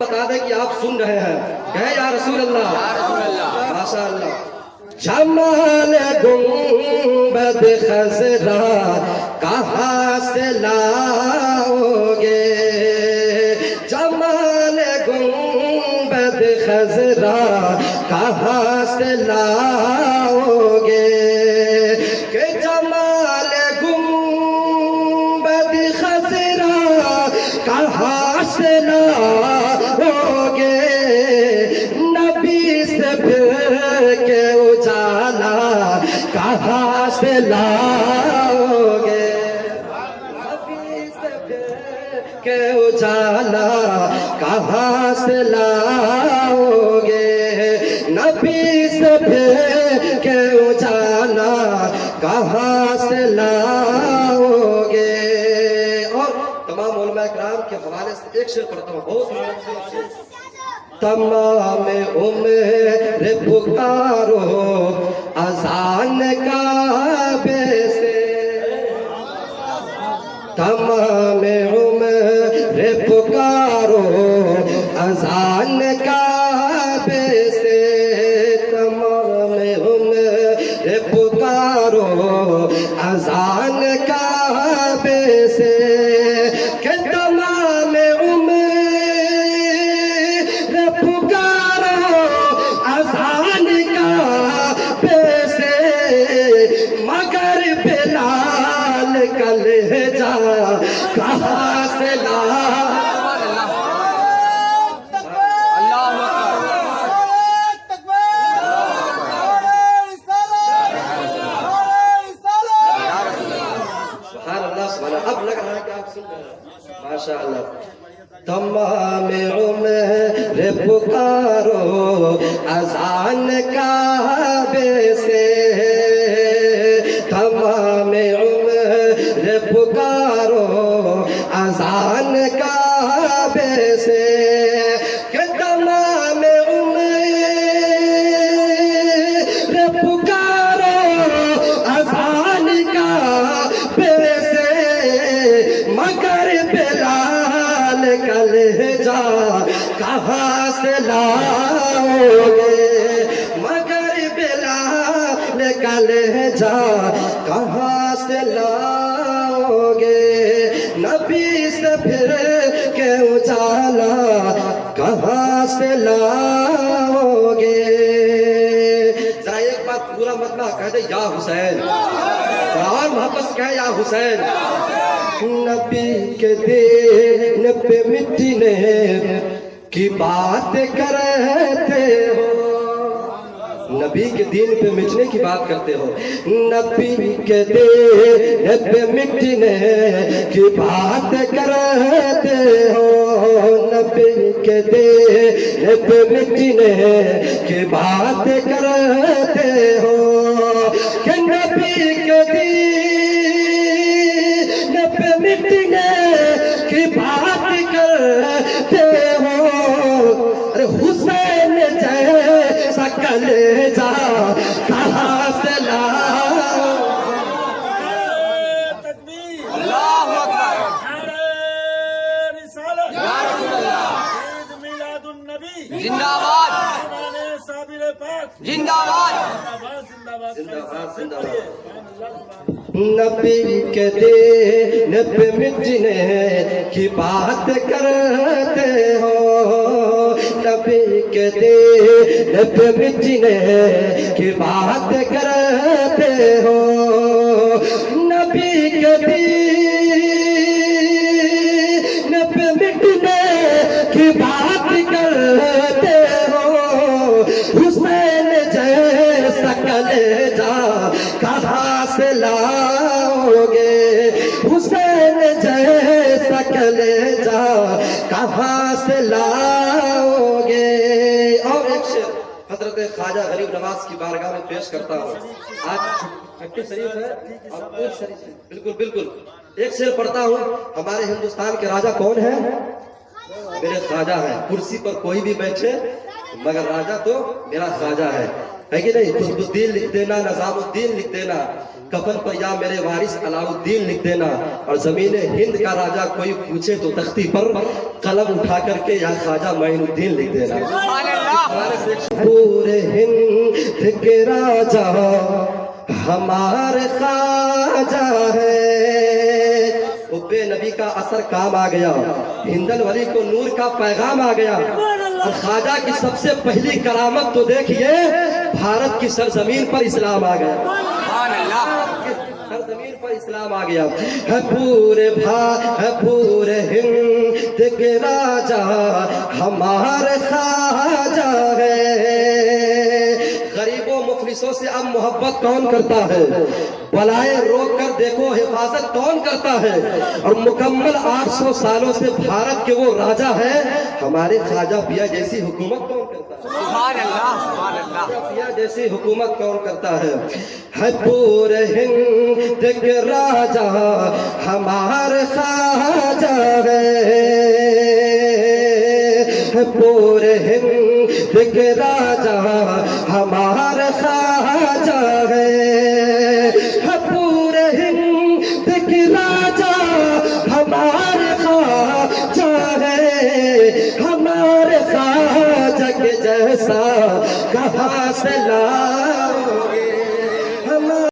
बता दें कि आप सुन रहे हैं। कहे या रसूल अल्लाह, माशा अल्लाह। जमाल गुंबद खजरा कहाँ से लाओगे, जमाल गुंबद खजरा कहाँ से लाओगे, कि जमाल गुंबद खजरा कहाँ से लाओगे, नबी से फिर के उजाला कहाँ से लाओगे, नबी से फिर के उजाला कहाँ से लाओगे, नबी से फिर के उजाला कहाँ से लाओगे। और तमाम उलमा इकराम के हवाले से एक शेर पढ़ता हूँ, बहुत तमाम उम्र पुकारो अज़ान काबे से, तमाम उम्र पुकारो अज़ान काबे से, तमाम उम्र पुकारो अज़ान काबे से, कि तमाम उम्र पुकारो अज़ान काबे से, मगर बिलाल कलेजा कहाँ से ला। अब लग रहा है कि आप सुन रहे हैं, माशा अल्लाह। तमाम उम्र पुकारो अज़ान काबे से, तमाम उम्र पुकारो अज़ान काबे से, कि तमाम उम्र पुकारो अज़ान काबे से, मगर बिलाल कलेजा कहाँ से लाओगे, मगर बिलाल कलेजा कहाँ से लाओगे, नबी से फिर के उजाला कहाँ से लाओगे। जरा एक बात पूरा मतलब कह दे, या हुसैन, और मोहब्बत कहे या हुसैन। नबी के दीन पे मिटने की बात करते हो, नबी के दीन पे मिटने की बात करते हो, नबी के दीन पे मिटने की बात करते हो, नबी के दीन पे मिटने की बात करते हो, कि नबी के दीन पे मिटने की बात करते हो, अरे हुसैन जैसा कलेजा कहाँ से लाओ। तकबीर, अल्लाहु अकबर, नारे रिसालत, ईद मिलादुन नबी जिंदाबाद, साबिर पाक जिंदाबाद, जिंदाबाद, जिंदाबाद, जिंदाबाद। नबी के दीन पे मिटने की बात करते हो, नबी के दीन पे मिटने की बात करते हो, नबी के दीन पे मिटने की बात करते हो, हुसैन जैसा कलेजा कहाँ से लाओगे, हुसैन जैसा कलेजा कहाँ से लाओगे। और एक शेर हजरत ख्वाजा गरीब नवाज की बारगाह में पेश करता हूँ। आज छठी शरीफ है और कोई शरीफ है, बिल्कुल बिल्कुल। एक शेर पढ़ता हूँ। हमारे हिंदुस्तान के राजा कौन है? मेरे ख्वाजा है। कुर्सी पर कोई भी बैठे मगर राजा तो मेरा ख्वाजा है कि नहीं? कुतुबुद्दीन लिख देना, निजामुद्दीन लिख देना, कफन पर या मेरे वारिस अलाउद्दीन लिख देना, और जमीन हिंद का राजा कोई पूछे तो तख्ती पर कलम उठा करके या ख्वाजा मोइनुद्दीन लिख देना। पूरे हिंद के राजा हमारे ख्वाजा है। हुब्बे नबी का असर काम आ गया, हिंदल वली को नूर का पैगाम आ गया। और ख्वाजा की सबसे पहली करामत तो देखिए, भारत की सरजमीन पर इस्लाम आ गया, सरजमीन पर इस्लाम आ गया। है पूरे हिंद के राजा हमारे ख्वाजा है। गरीबों मुखलिसों से अब मोहब्बत कौन करता है, बलाए रोक कर देखो हिफाजत कौन करता है। और मुकम्मल 800 सालों से भारत के वो राजा है, हमारे ख्वाजा पिया जैसी हुकूमत कौन करता है, सुभान अल्लाह, पिया जैसी हुकूमत कौन करता है पूरे हिंद के राजा हमारे ख्वाजा है। पूरे हिंद के राजा हमारे ख्वाजा है। पूरे हिंद के राजा हमारे ख्वाजा है। हमारे ख्वाजा के जैसा कहाँ से ला